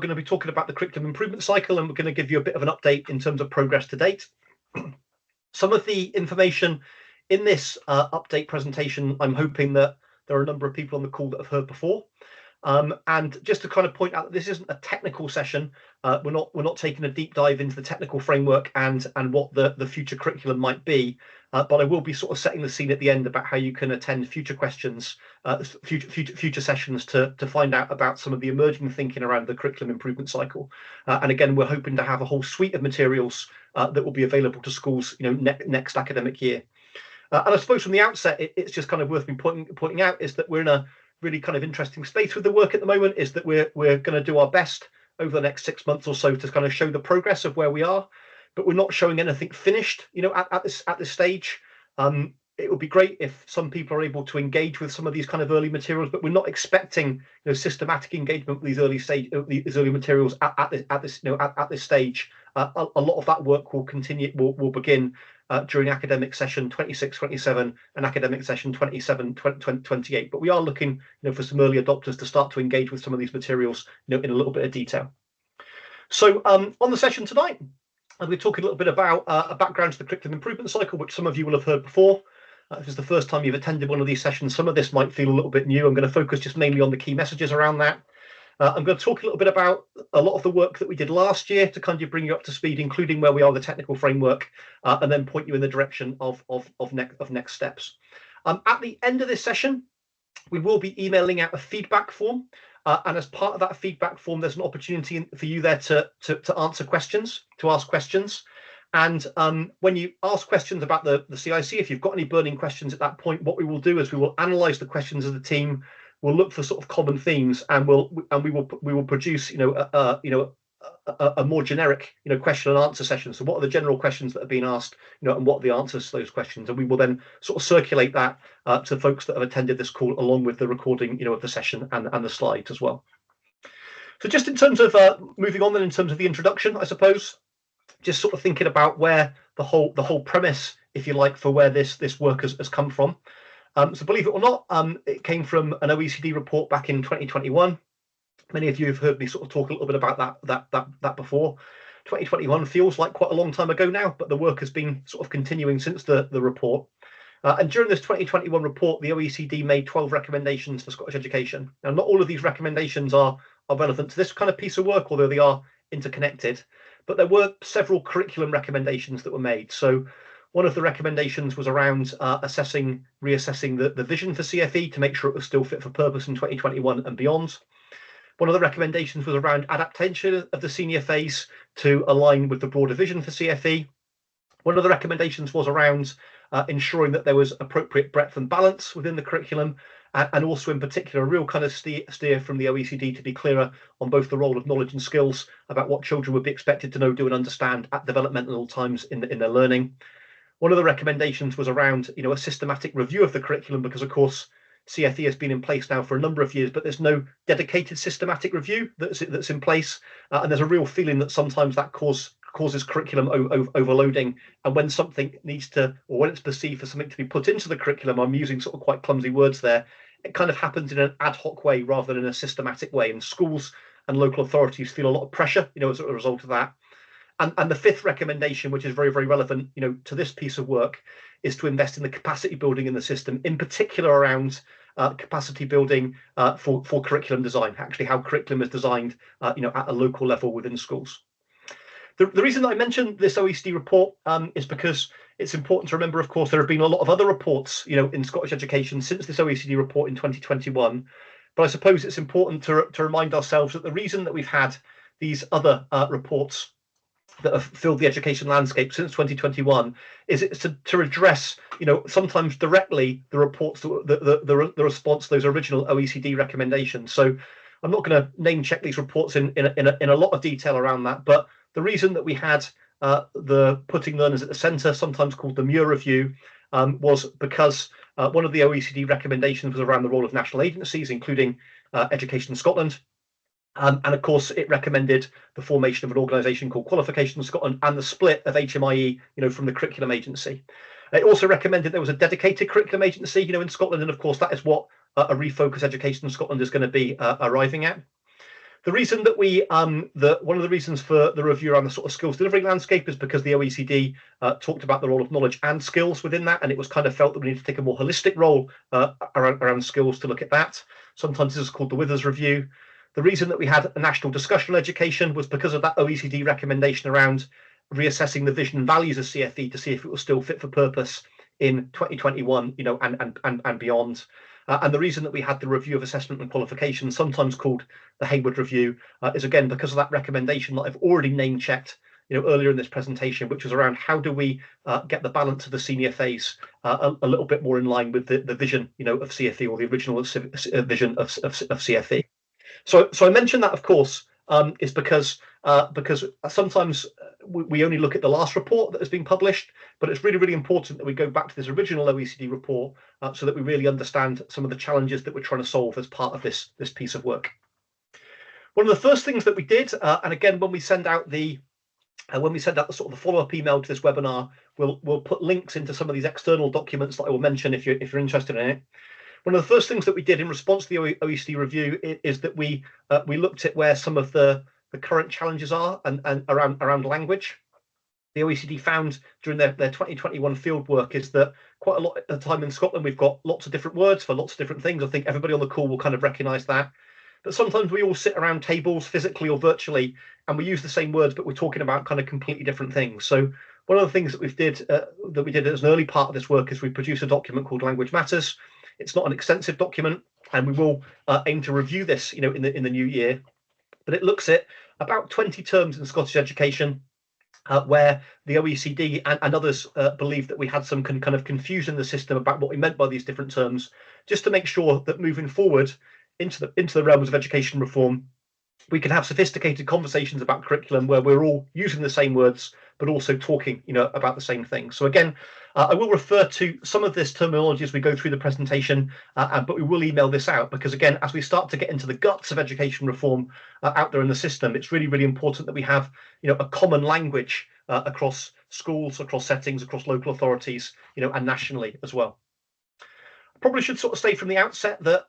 going to be talking about the curriculum improvement cycle, and we're going to give you a bit of an update in terms of progress to date. Some of the information in this update presentation, I'm hoping that there are a number of people on the call that have heard before. And just to kind of point out that this isn't a technical session. We're not taking a deep dive into the technical framework and what the future curriculum might be. But I will be sort of setting the scene at the end about how you can attend future questions, future sessions to find out about some of the emerging thinking around the curriculum improvement cycle. And again, we're hoping to have a whole suite of materials that will be available to schools, next academic year. And I suppose from the outset, it's just kind of worth me pointing out is that we're in a really kind of interesting space with the work at the moment. Is that we're going to do our best over the next 6 months or so to kind of show the progress of where we are, but we're not showing anything finished, at this stage. It would be great if some people are able to engage with some of these kind of early materials, but we're not expecting systematic engagement with these early materials at this stage. A lot of that work will continue, will begin during academic session 26-27 and academic session 27-28. But we are looking for some early adopters to start to engage with some of these materials in a little bit of detail. So on the session tonight, we're talking a little bit about a background to the curriculum improvement cycle, which some of you will have heard before. If this is the first time you've attended one of these sessions, some of this might feel a little bit new. I'm going to focus just mainly on the key messages around that. I'm going to talk a little bit about a lot of the work that we did last year to kind of bring you up to speed, including where we are with the technical framework, and then point you in the direction of next steps. At the end of this session, we will be emailing out a feedback form. And as part of that feedback form, there's an opportunity for you there to answer questions, to ask questions. And when you ask questions about the CIC, if you've got any burning questions at that point, what we will do is we will analyse the questions of the team. We'll look for sort of common themes, and we will produce a more generic question and answer session. So what are the general questions that have been asked, and what are the answers to those questions, and we will then sort of circulate that to folks that have attended this call, along with the recording of the session and the slides as well. So just in terms of moving on, then, in terms of the introduction, I suppose, just sort of thinking about where the whole premise, if you like, for where this work has come from. So believe it or not, it came from an OECD report back in 2021. Many of you have heard me sort of talk a little bit about that before. 2021 feels like quite a long time ago now, but the work has been sort of continuing since the report. And during this 2021 report, the OECD made 12 recommendations for Scottish education. Now, not all of these recommendations are relevant to this kind of piece of work, although they are interconnected. But there were several curriculum recommendations that were made. So one of the recommendations was around reassessing the vision for CFE to make sure it was still fit for purpose in 2021 and beyond. One of the recommendations was around adaptation of the senior phase to align with the broader vision for CFE. One of the recommendations was around ensuring that there was appropriate breadth and balance within the curriculum, and also in particular a real kind of steer from the OECD to be clearer on both the role of knowledge and skills about what children would be expected to know, do and understand at developmental times in their learning. One of the recommendations was around a systematic review of the curriculum, because of course CFE has been in place now for a number of years, but there's no dedicated systematic review that's in place, and there's a real feeling that sometimes that causes curriculum overloading, and when something needs to, or when it's perceived for something to be put into the curriculum, I'm using sort of quite clumsy words there, it kind of happens in an ad hoc way rather than in a systematic way, and schools and local authorities feel a lot of pressure as a result of that. And the fifth recommendation, which is very, very relevant, to this piece of work, is to invest in the capacity building in the system, in particular around capacity building for curriculum design, actually how curriculum is designed, at a local level within schools. The reason that I mentioned this OECD report is because it's important to remember, of course, there have been a lot of other reports, in Scottish education since this OECD report in 2021. But I suppose it's important to remind ourselves that the reason that we've had these other reports that have filled the education landscape since 2021 is it's to address, sometimes directly the reports, the response to those original OECD recommendations. So I'm not going to name check these reports in a lot of detail around that, but the reason that we had the putting learners at the centre, sometimes called the Muir Review, was because one of the OECD recommendations was around the role of national agencies, including Education Scotland. And of course, it recommended the formation of an organisation called Qualifications Scotland and the split of HMIE, from the curriculum agency. It also recommended there was a dedicated curriculum agency, in Scotland, and of course that is what a refocus Education Scotland is going to be arriving at. The reason that one of the reasons for the review around the sort of skills delivery landscape is because the OECD talked about the role of knowledge and skills within that, and it was kind of felt that we need to take a more holistic role around skills to look at that. Sometimes this is called the Withers Review. The reason that we had a national discussion on education was because of that OECD recommendation around reassessing the vision and values of CFE to see if it was still fit for purpose in 2021, and beyond. And the reason that we had the review of assessment and qualifications, sometimes called the Hayward Review, is again because of that recommendation that I've already name checked, earlier in this presentation, which was around how do we get the balance of the senior phase a little bit more in line with the vision, of CFE, or the original vision of CFE. So I mentioned that, of course, is because sometimes we only look at the last report that has been published, but it's really, really important that we go back to this original OECD report so that we really understand some of the challenges that we're trying to solve as part of this piece of work. One of the first things that we did, and again, when we send out the sort of the follow-up email to this webinar, we'll put links into some of these external documents that I will mention if you're interested in it. One of the first things that we did in response to the OECD review is that we looked at where some of the current challenges are and around language. The OECD found during their 2021 field work is that quite a lot of the time in Scotland we've got lots of different words for lots of different things. I think everybody on the call will kind of recognise that. But sometimes we all sit around tables physically or virtually and we use the same words, but we're talking about kind of completely different things. So one of the things that we did as an early part of this work is we produced a document called Language Matters. It's not an extensive document, and we will aim to review this, in the new year. But it looks at about 20 terms in Scottish education, where the OECD and others believe that we had some kind of confusion in the system about what we meant by these different terms, just to make sure that moving forward into the realms of education reform, we can have sophisticated conversations about curriculum where we're all using the same words, but also talking, about the same thing. So again, I will refer to some of this terminology as we go through the presentation, but we will email this out because, again, as we start to get into the guts of education reform out there in the system, it's really, really important that we have, a common language across schools, across settings, across local authorities, and nationally as well. I probably should sort of say from the outset that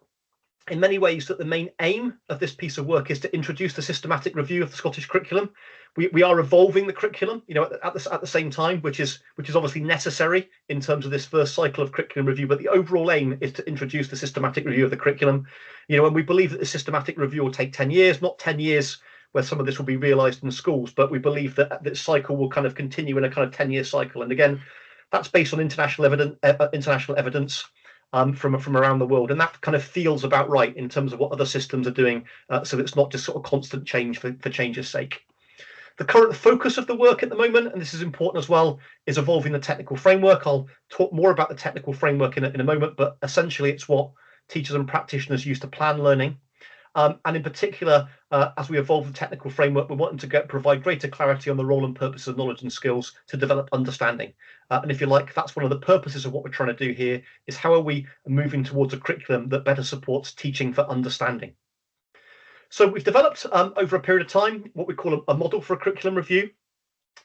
in many ways that the main aim of this piece of work is to introduce the systematic review of the Scottish curriculum. We are evolving the curriculum, at the same time, which is obviously necessary in terms of this first cycle of curriculum review. But the overall aim is to introduce the systematic review of the curriculum, and we believe that the systematic review will take 10 years, not 10 years where some of this will be realised in schools, but we believe that this cycle will kind of continue in a kind of 10-year cycle. And again, that's based on international evidence. From around the world, and that kind of feels about right in terms of what other systems are doing, so it's not just sort of constant change for change's sake. The current focus of the work at the moment, and this is important as well, is evolving the technical framework. I'll talk more about the technical framework in a moment, but essentially it's what teachers and practitioners use to plan learning. And in particular, as we evolve the technical framework, we're wanting to provide greater clarity on the role and purpose of knowledge and skills to develop understanding. And if you like, that's one of the purposes of what we're trying to do here, is how are we moving towards a curriculum that better supports teaching for understanding. So we've developed over a period of time what we call a model for a curriculum review.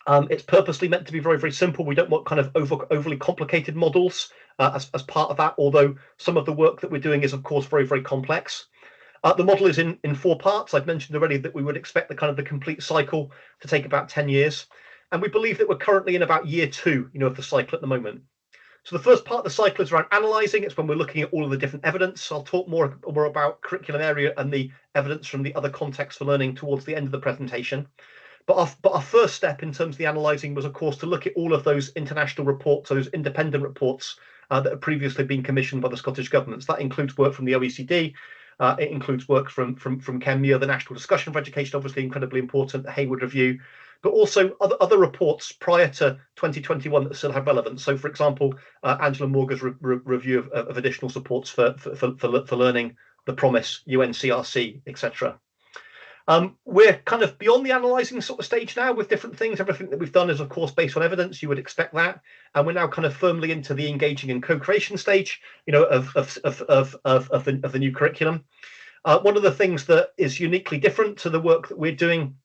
It's purposely meant to be very, very simple. We don't want kind of overly complicated models as part of that, although some of the work that we're doing is, of course, very, very complex. The model is in 4 parts. I've mentioned already that we would expect the complete cycle to take about 10 years. And we believe that we're currently in about year 2, of the cycle at the moment. So the first part of the cycle is around analysing. It's when we're looking at all of the different evidence. I'll talk more about curriculum area and the evidence from the other contexts for learning towards the end of the presentation. But our first step in terms of the analysing was, of course, to look at all of those international reports, those independent reports that have previously been commissioned by the Scottish Government. So that includes work from the OECD. It includes work from CEMIA, the National Discussion for Education, obviously incredibly important, the Hayward Review, but also other reports prior to 2021 that still have relevance. So, for example, Angela Morgan's review of additional supports for learning, the Promise, UNCRC, etc. We're kind of beyond the analysing sort of stage now with different things. Everything that we've done is, of course, based on evidence. You would expect that, and we're now kind of firmly into the engaging and co-creation stage, of the new curriculum. One of the things that is uniquely different to the work that we're doing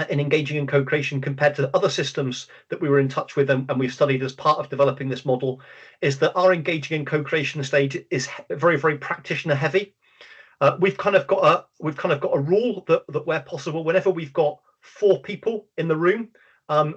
in engaging and co-creation compared to other systems that we were in touch with and we've studied as part of developing this model is that our engaging and co-creation stage is very, very practitioner heavy. We've kind of got a rule that where possible, whenever we've got 4 people in the room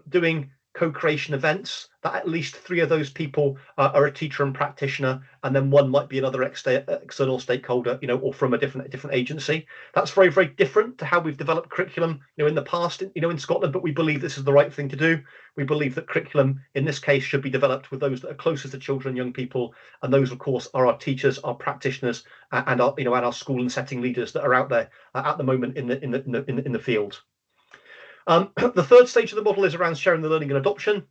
doing co-creation events, that at least 3 of those people are a teacher and practitioner, and then 1 might be another external stakeholder, or from a different agency. That's very, very different to how we've developed curriculum, in the past, in Scotland. But we believe this is the right thing to do. We believe that curriculum, in this case, should be developed with those that are closest to children and young people, and those, of course, are our teachers, our practitioners, and our school and setting leaders that are out there at the moment in the field. The third stage of the model is around sharing the learning and adoption.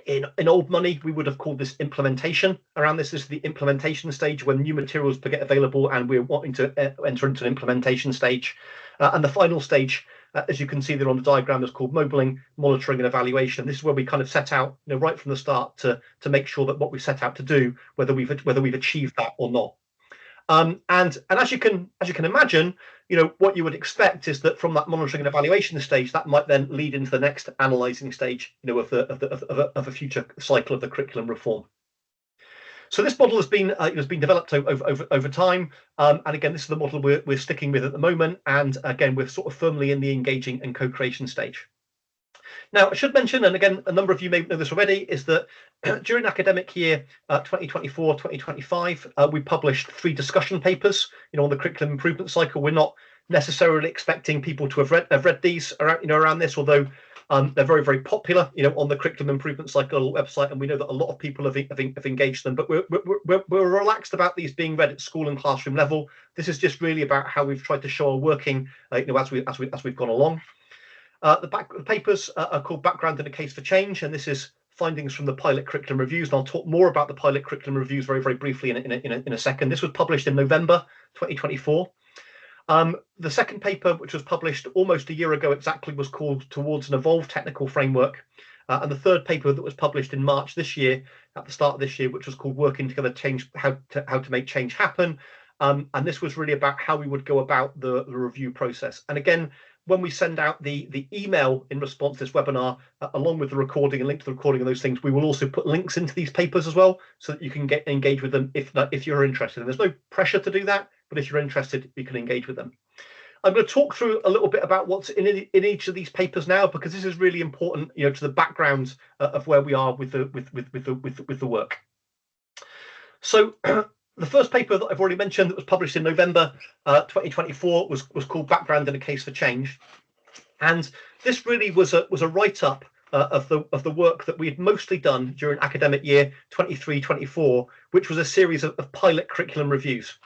In old money, we would have called this implementation. Around this is the implementation stage, when new materials get available and we're wanting to enter into an implementation stage. And the final stage, as you can see there on the diagram, is called modeling, monitoring and evaluation. This is where we kind of set out, right from the start to make sure that what we set out to do, whether we've achieved that or not. And as you can imagine, what you would expect is that from that monitoring and evaluation stage, that might then lead into the next analysing stage, of a future cycle of the curriculum reform. So this model has been developed over time, and again, this is the model we're sticking with at the moment. And again, we're sort of firmly in the engaging and co-creation stage. Now, I should mention, and again, a number of you may know this already, is that during academic year 2024-2025, we published 3 discussion papers, on the curriculum improvement cycle. We're not necessarily expecting people to have read these around this, although they're very, very popular, on the curriculum improvement cycle website, and we know that a lot of people have engaged them. But we're relaxed about these being read at school and classroom level. This is just really about how we've tried to show our working, as we've gone along. The papers are called Background and a Case for Change, and this is findings from the pilot curriculum reviews. And I'll talk more about the pilot curriculum reviews very, very briefly in a second. This was published in November 2024. The second paper, which was published almost a year ago exactly, was called Towards an Evolved Technical Framework. And the third paper that was published in March this year, at the start of this year, which was called Working Together, how to Make Change Happen. And this was really about how we would go about the review process. And again, when we send out the email in response to this webinar, along with the recording and link to the recording and those things, we will also put links into these papers as well, so that you can engage with them if you're interested. And there's no pressure to do that, but if you're interested, you can engage with them. I'm going to talk through a little bit about what's in each of these papers now, because this is really important, to the background of where we are with the work. So the first paper that I've already mentioned, that was published in November 2024, was called Background and a Case for Change, and this really was a write-up of the work that we had mostly done during academic year 23-24, which was a series of pilot curriculum reviews.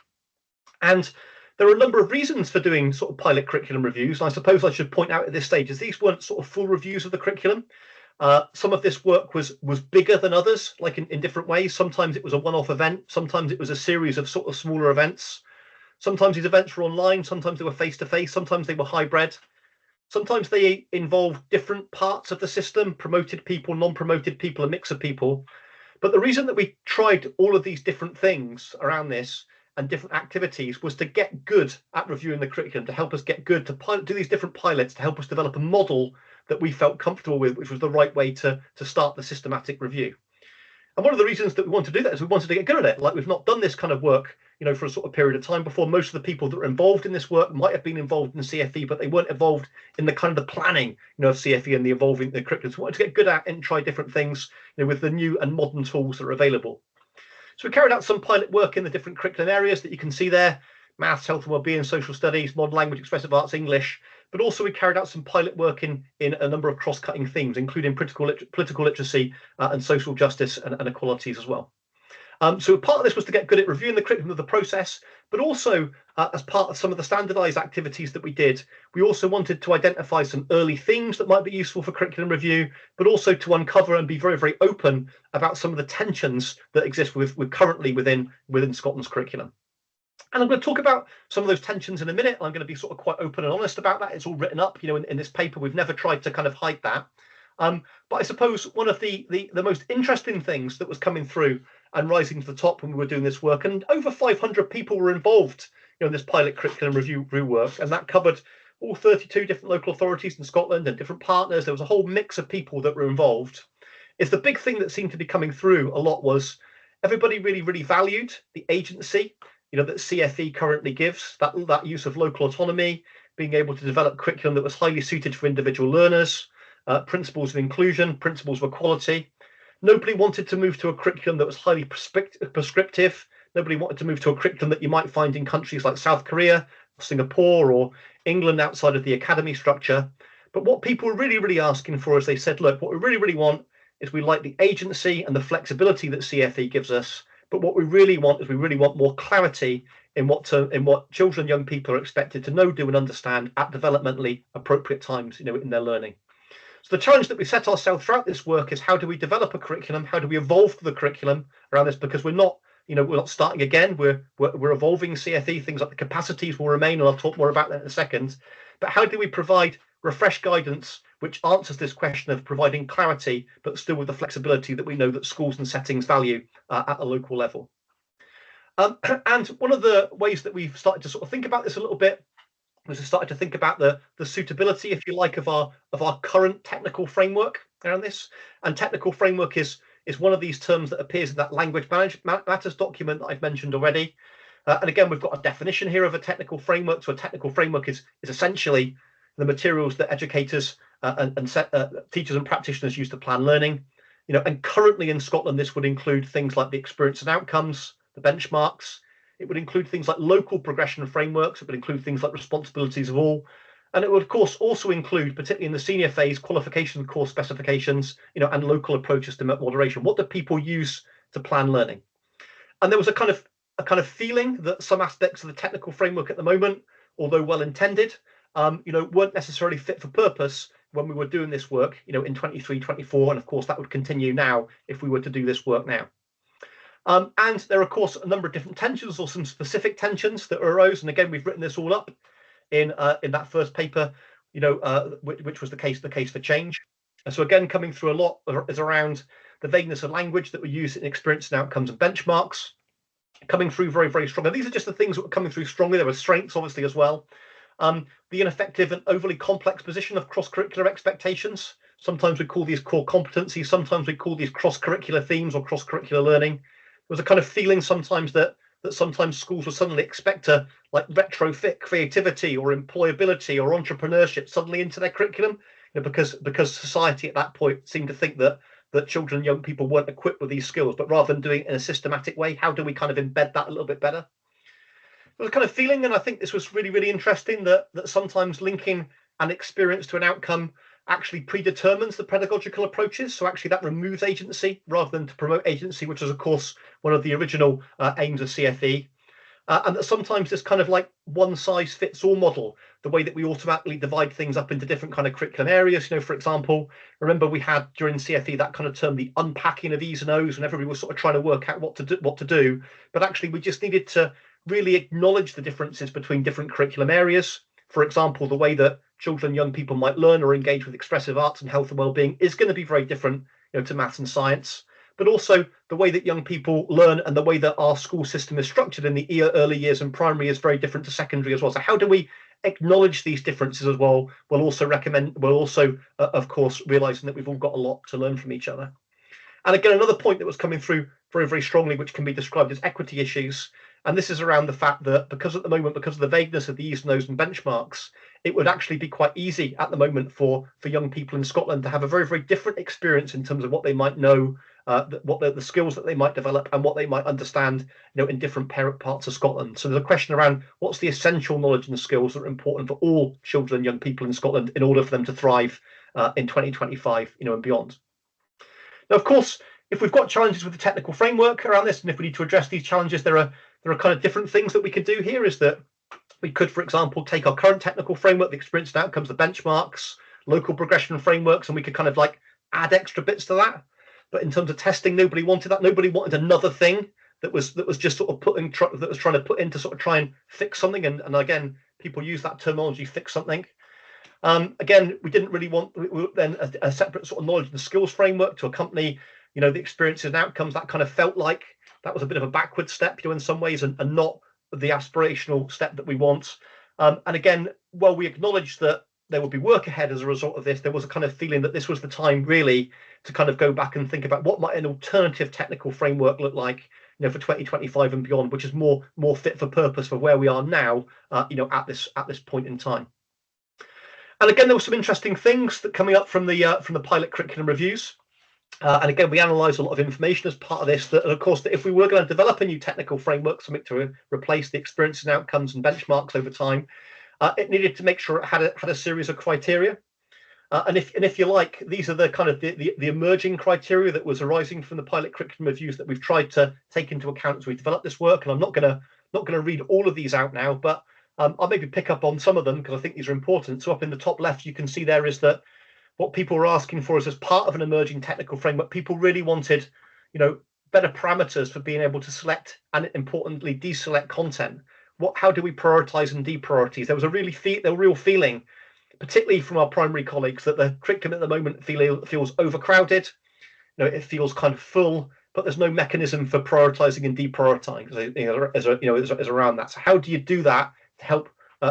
And there are a number of reasons for doing sort of pilot curriculum reviews. And I suppose I should point out at this stage is these weren't sort of full reviews of the curriculum. Some of this work was bigger than others, like in different ways. Sometimes it was a one-off event. Sometimes it was a series of sort of smaller events. Sometimes these events were online. Sometimes they were face-to-face. Sometimes they were hybrid. Sometimes they involved different parts of the system, promoted people, non-promoted people, a mix of people. But the reason that we tried all of these different things around this and different activities was to get good at reviewing the curriculum, to help us get good to do these different pilots, to help us develop a model that we felt comfortable with, which was the right way to start the systematic review. And one of the reasons that we wanted to do that is we wanted to get good at it. Like, we've not done this kind of work, for a sort of period of time before. Most of the people that were involved in this work might have been involved in CFE, but they weren't involved in the kind of the planning, of CFE and the evolving the curriculum. So we wanted to get good at it and try different things, with the new and modern tools that are available. So we carried out some pilot work in the different curriculum areas that you can see there: maths, health and wellbeing, social studies, modern language, expressive arts, English. But also we carried out some pilot work in a number of cross-cutting themes, including political literacy and social justice and equalities as well. So part of this was to get good at reviewing the curriculum of the process, but also as part of some of the standardized activities that we did, we also wanted to identify some early themes that might be useful for curriculum review, but also to uncover and be very, very open about some of the tensions that exist currently within Scotland's curriculum. And I'm going to talk about some of those tensions in a minute. I'm going to be sort of quite open and honest about that. It's all written up, in this paper. We've never tried to kind of hide that. But I suppose one of the most interesting things that was coming through and rising to the top when we were doing this work, and over 500 people were involved, in this pilot curriculum review work, and that covered all 32 different local authorities in Scotland and different partners. There was a whole mix of people that were involved. Is the big thing that seemed to be coming through a lot was everybody really, really valued the agency, that CFE currently gives, that use of local autonomy, being able to develop curriculum that was highly suited for individual learners, principles of inclusion, principles of equality. Nobody wanted to move to a curriculum that was highly prescriptive. Nobody wanted to move to a curriculum that you might find in countries like South Korea, Singapore, or England outside of the academy structure. But what people were really, really asking for is they said, look, what we really, really want is we like the agency and the flexibility that CFE gives us. But what we really want is we really want more clarity in what children and young people are expected to know, do, and understand at developmentally appropriate times, in their learning. So the challenge that we set ourselves throughout this work is how do we develop a curriculum? How do we evolve the curriculum around this? Because we're not starting again. We're evolving CFE. Things like the capacities will remain, and I'll talk more about that in a second. But how do we provide refreshed guidance which answers this question of providing clarity, but still with the flexibility that we know that schools and settings value at a local level? And one of the ways that we've started to sort of think about this a little bit was we started to think about the suitability, if you like, of our current technical framework around this. And technical framework is one of these terms that appears in that language matters document that I've mentioned already. And again, we've got a definition here of a technical framework. So a technical framework is essentially the materials that educators and teachers and practitioners use to plan learning. And currently in Scotland, this would include things like the experience and outcomes, the benchmarks. It would include things like local progression frameworks. It would include things like responsibilities of all. And it would, of course, also include, particularly in the senior phase, qualification course specifications, and local approaches to moderation. What do people use to plan learning? And there was a kind of feeling that some aspects of the technical framework at the moment, although well-intended, weren't necessarily fit for purpose when we were doing this work, in 23, 24. And of course, that would continue now if we were to do this work now. And there are, of course, a number of different tensions or some specific tensions that arose. And again, we've written this all up in that first paper, which was the case for change. And so again, coming through a lot is around the vagueness of language that we use in experience and outcomes and benchmarks, coming through very, very strongly. These are just the things that were coming through strongly. There were strengths, obviously, as well. The ineffective and overly complex position of cross-curricular expectations. Sometimes we call these core competencies. Sometimes we call these cross-curricular themes or cross-curricular learning. There was a kind of feeling sometimes that sometimes schools would suddenly expect to like retrofit creativity or employability or entrepreneurship suddenly into their curriculum, because society at that point seemed to think that children and young people weren't equipped with these skills. But rather than doing it in a systematic way, how do we kind of embed that a little bit better? There was a kind of feeling, and I think this was really, really interesting, that sometimes linking an experience to an outcome actually predetermines the pedagogical approaches. So actually that removes agency rather than to promote agency, which is, of course, one of the original aims of CFE. And that sometimes this kind of like one size fits all model, the way that we automatically divide things up into different kind of curriculum areas. For example, remember we had during CFE that kind of term, the unpacking of E's and O's, and everybody was sort of trying to work out what to do. But actually we just needed to really acknowledge the differences between different curriculum areas. For example, the way that children and young people might learn or engage with expressive arts and health and well-being is going to be very different, to maths and science. But also the way that young people learn and the way that our school system is structured in the early years and primary is very different to secondary as well. So how do we acknowledge these differences as well? We'll also, of course, realizing that we've all got a lot to learn from each other. And again, another point that was coming through very, very strongly, which can be described as equity issues. And this is around the fact that because of the vagueness of the E's and O's and benchmarks, it would actually be quite easy at the moment for young people in Scotland to have a very, very different experience in terms of what they might know, what the skills that they might develop and what they might understand, in different parts of Scotland. So there's a question around what's the essential knowledge and skills that are important for all children and young people in Scotland in order for them to thrive in 2025, and beyond. Now, of course, if we've got challenges with the technical framework around this, and if we need to address these challenges, there are kind of different things that we could do here. Is that we could, for example, take our current technical framework, the experience and outcomes, the benchmarks, local progression frameworks, and we could kind of like add extra bits to that. But in terms of testing, nobody wanted that. Nobody wanted another thing that was just sort of that was trying to put in to sort of try and fix something. And again, people use that terminology, fix something. Again, we didn't really want then a separate sort of knowledge and skills framework to accompany, the experiences and outcomes. That kind of felt like that was a bit of a backward step, in some ways, and not the aspirational step that we want. And again, while we acknowledge that there will be work ahead as a result of this, there was a kind of feeling that this was the time really to kind of go back and think about what might an alternative technical framework look like, for 2025 and beyond, which is more fit for purpose for where we are now, at this point in time. And again, there were some interesting things that coming up from the pilot curriculum reviews. And again, we analysed a lot of information as part of this. That, of course, that if we were going to develop a new technical framework, something to replace the experiences and outcomes and benchmarks over time, it needed to make sure it had a series of criteria. And if you like, these are the kind of the emerging criteria that was arising from the pilot curriculum reviews that we've tried to take into account as we develop this work. And I'm not going to read all of these out now, but I'll maybe pick up on some of them because I think these are important. So up in the top left, you can see there is that what people were asking for is as part of an emerging technical framework, people really wanted, better parameters for being able to select and importantly deselect content. How do we prioritize and deprioritize? There was a real feeling, particularly from our primary colleagues, that the curriculum at the moment feels overcrowded. It feels kind of full, but there's no mechanism for prioritizing and deprioritizing as around that. So how do you do that to help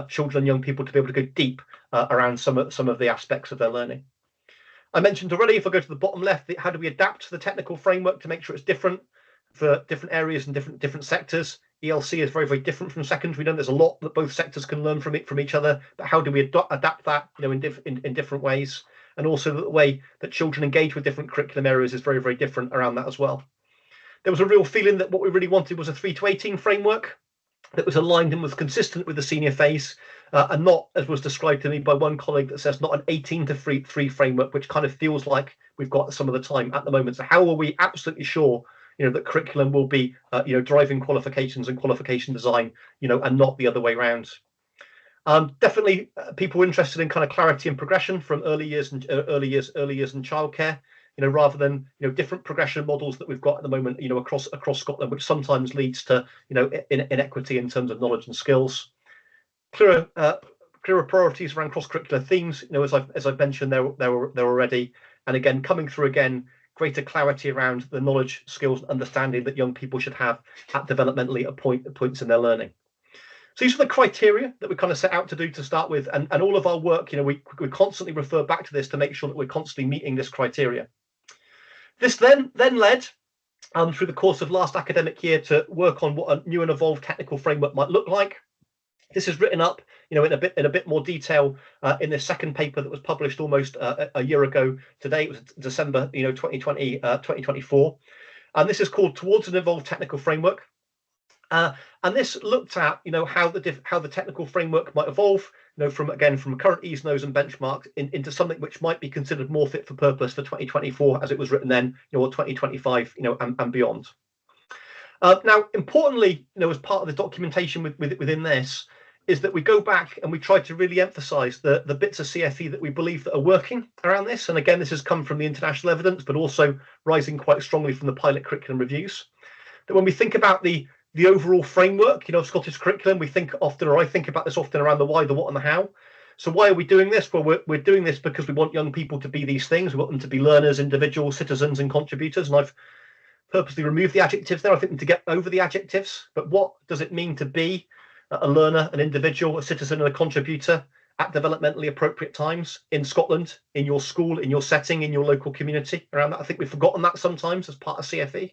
children and young people to be able to go deep around some of the aspects of their learning? I mentioned already, if I go to the bottom left, how do we adapt the technical framework to make sure it's different for different areas and different sectors? ELC is very, very different from secondary. There's a lot that both sectors can learn from each other, but how do we adapt that in different ways? And also the way that children engage with different curriculum areas is very, very different around that as well. There was a real feeling that what we really wanted was a 3 to 18 framework that was aligned and was consistent with the senior phase, and not, as was described to me by one colleague, that says not an 18 to 3 framework, which kind of feels like we've got some of the time at the moment. So how are we absolutely sure that curriculum will be driving qualifications and qualification design, and not the other way around? Definitely people were interested in kind of clarity and progression from early years and childcare, rather than different progression models that we've got at the moment, across Scotland, which sometimes leads to inequity in terms of knowledge and skills. Clearer priorities around cross-curricular themes, as I've mentioned there already, and again coming through greater clarity around the knowledge, skills, and understanding that young people should have at developmentally at points in their learning. So these are the criteria that we kind of set out to do to start with, and all of our work, we constantly refer back to this to make sure that we're constantly meeting this criteria. This then led through the course of last academic year to work on what a new and evolved technical framework might look like. This is written up, in a bit more detail in this second paper that was published almost a year ago today. It was December, 2024, and this is called Towards an Evolved Technical Framework. And this looked at, how the technical framework might evolve, from current E's, No's, and benchmarks into something which might be considered more fit for purpose for 2024, as it was written then, or 2025, and beyond. Now, importantly, as part of the documentation within this, is that we go back and we try to really emphasise the bits of CFE that we believe that are working around this. And again, this has come from the international evidence, but also rising quite strongly from the pilot curriculum reviews. That when we think about the overall framework, of Scottish curriculum, I think about this often around the why, the what, and the how. So why are we doing this? Well, we're doing this because we want young people to be these things. We want them to be learners, individuals, citizens, and contributors. And I've purposely removed the adjectives there. I think to get over the adjectives. But what does it mean to be a learner, an individual, a citizen, and a contributor at developmentally appropriate times in Scotland, in your school, in your setting, in your local community around that? I think we've forgotten that sometimes as part of CFE.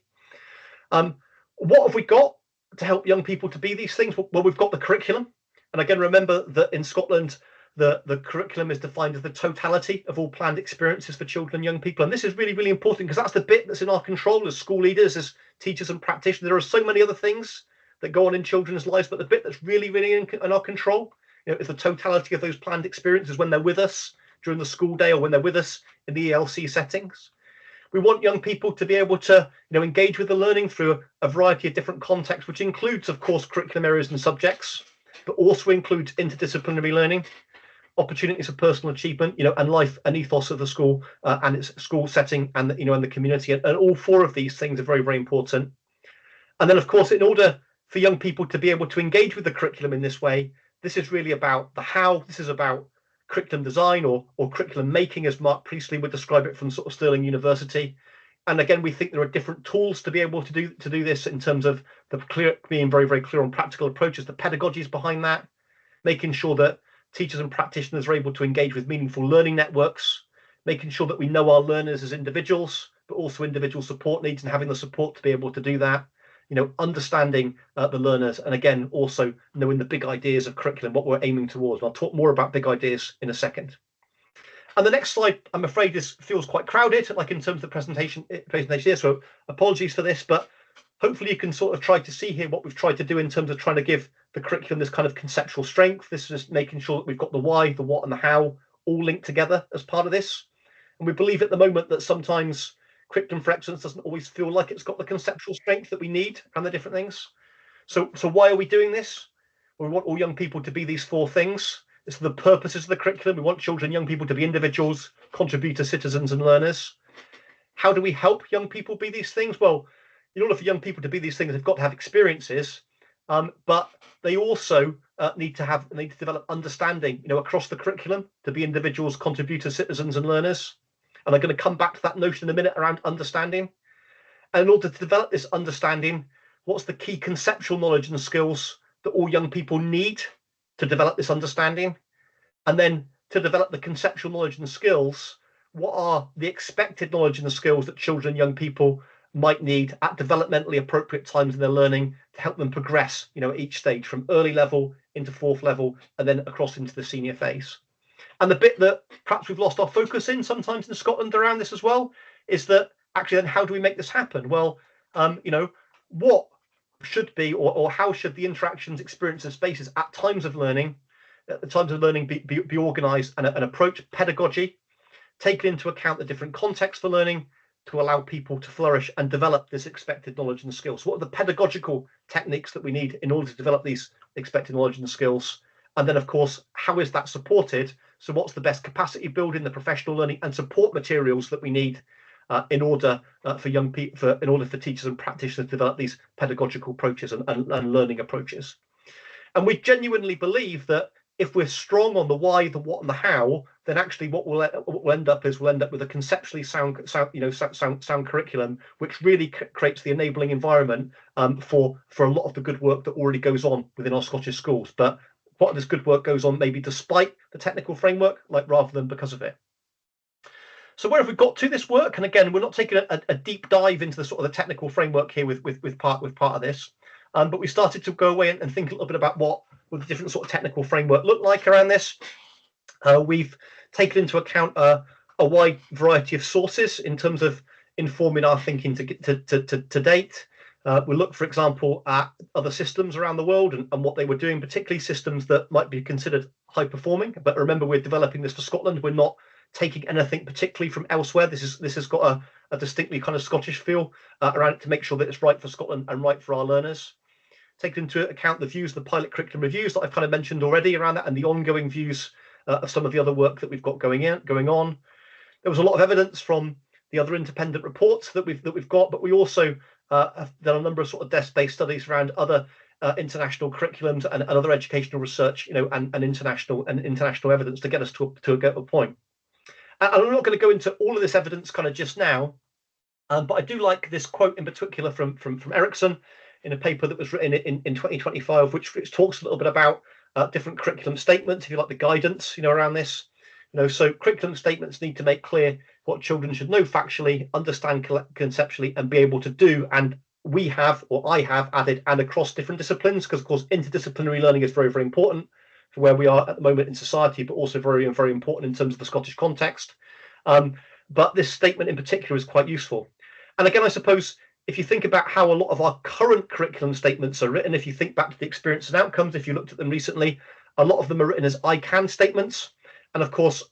What have we got to help young people to be these things? Well, we've got the curriculum. And again, remember that in Scotland, the curriculum is defined as the totality of all planned experiences for children and young people. And this is really, really important because that's the bit that's in our control as school leaders, as teachers and practitioners. There are so many other things that go on in children's lives, but the bit that's really, really in our control, is the totality of those planned experiences when they're with us during the school day or when they're with us in the ELC settings. We want young people to be able to, engage with the learning through a variety of different contexts, which includes, of course, curriculum areas and subjects, but also includes interdisciplinary learning, opportunities of personal achievement, and life and ethos of the school and its school setting and and the community. And all four of these things are very, very important. And then, of course, in order for young people to be able to engage with the curriculum in this way, this is really about the how. This is about curriculum design or curriculum making, as Mark Priestley would describe it from sort of Stirling University. And again, we think there are different tools to be able to do this in terms of being very, very clear on practical approaches, the pedagogies behind that, making sure that teachers and practitioners are able to engage with meaningful learning networks, making sure that we know our learners as individuals, but also individual support needs and having the support to be able to do that. understanding the learners, and again, also knowing the big ideas of curriculum, what we're aiming towards. And I'll talk more about big ideas in a second. And the next slide, I'm afraid, this feels quite crowded, like in terms of the presentation here. So apologies for this, but hopefully you can sort of try to see here what we've tried to do in terms of trying to give the curriculum this kind of conceptual strength. This is making sure that we've got the why, the what, and the how all linked together as part of this. And we believe at the moment that sometimes curriculum for excellence doesn't always feel like it's got the conceptual strength that we need and the different things. So why are we doing this? Well, we want all young people to be these four things. It's the purposes of the curriculum. We want children and young people to be individuals, contributors, citizens, and learners. How do we help young people be these things? Well, in order for young people to be these things, they've got to have experiences, but they also need to develop understanding, across the curriculum to be individuals, contributors, citizens, and learners. And I'm going to come back to that notion in a minute around understanding. And in order to develop this understanding, what's the key conceptual knowledge and skills that all young people need to develop this understanding? And then to develop the conceptual knowledge and skills, what are the expected knowledge and the skills that children and young people might need at developmentally appropriate times in their learning to help them progress, at each stage from early level into fourth level and then across into the senior phase. And the bit that perhaps we've lost our focus in sometimes in Scotland around this as well is that actually then how do we make this happen? Well, what should be or how should the interactions, experiences, and spaces at times of learning be organised and approach pedagogy, taking into account the different contexts for learning to allow people to flourish and develop this expected knowledge and skills. What are the pedagogical techniques that we need in order to develop these expected knowledge and skills? And then, of course, how is that supported? So what's the best capacity building, the professional learning and support materials that we need in order for teachers and practitioners to develop these pedagogical approaches and learning approaches? And we genuinely believe that if we're strong on the why, the what, and the how, then actually what we'll end up with a conceptually sound curriculum, which really creates the enabling environment for a lot of the good work that already goes on within our Scottish schools. But what of this good work goes on maybe despite the technical framework, rather than because of it. So where have we got to this work? And again, we're not taking a deep dive into the sort of the technical framework here with part of this, but we started to go away and think a little bit about what would the different sort of technical framework look like around this. We've taken into account a wide variety of sources in terms of informing our thinking to date. We look, for example, at other systems around the world and what they were doing, particularly systems that might be considered high performing. But remember, we're developing this for Scotland. We're not taking anything particularly from elsewhere. This has got a distinctly kind of Scottish feel around it to make sure that it's right for Scotland and right for our learners. Taking into account the views, the pilot curriculum reviews that I've kind of mentioned already around that, and the ongoing views of some of the other work that we've got going on. There was a lot of evidence from the other independent reports that we've got, but we also have done a number of sort of desk-based studies around other international curriculums and other educational research, and international evidence to get us to a point. And I'm not going to go into all of this evidence kind of just now, but I do like this quote in particular from Ericsson in a paper that was written in 2025, which talks a little bit about different curriculum statements, if you like, the guidance, around this. So curriculum statements need to make clear what children should know factually, understand conceptually, and be able to do. And I have added and across different disciplines, because of course interdisciplinary learning is very, very important for where we are at the moment in society, but also very, very important in terms of the Scottish context. But this statement in particular is quite useful. And again, I suppose if you think about how a lot of our current curriculum statements are written, if you think back to the experience and outcomes, if you looked at them recently, a lot of them are written as I can statements. And of course,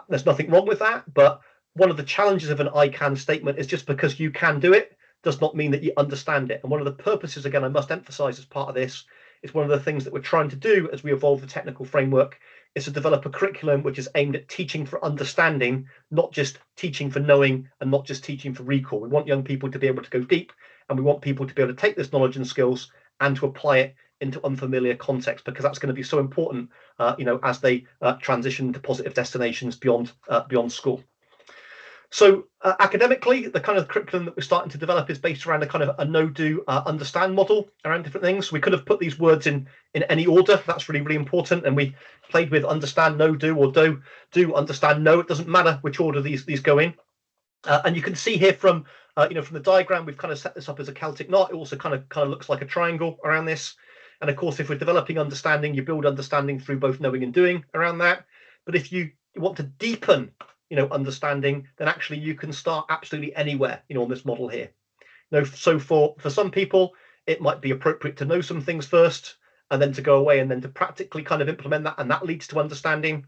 there's nothing wrong with that. But one of the challenges of an I can statement is just because you can do it does not mean that you understand it. And one of the purposes, again, I must emphasize as part of this, is one of the things that we're trying to do as we evolve the technical framework is to develop a curriculum which is aimed at teaching for understanding, not just teaching for knowing and not just teaching for recall. We want young people to be able to go deep, and we want people to be able to take this knowledge and skills and to apply it into unfamiliar context, because that's going to be so important, as they transition to positive destinations beyond school. So academically, the kind of curriculum that we're starting to develop is based around a kind of a know, do, understand model around different things. We could have put these words in any order. That's really, really important. And we played with understand, know, do, or do, understand, know. It doesn't matter which order these go in. And you can see here from from the diagram, we've kind of set this up as a Celtic knot. It also kind of looks like a triangle around this. And of course, if we're developing understanding, you build understanding through both knowing and doing around that. But if you want to deepen, understanding, then actually you can start absolutely anywhere, on this model here. So for some people, it might be appropriate to know some things first, and then to go away and then to practically kind of implement that, and that leads to understanding.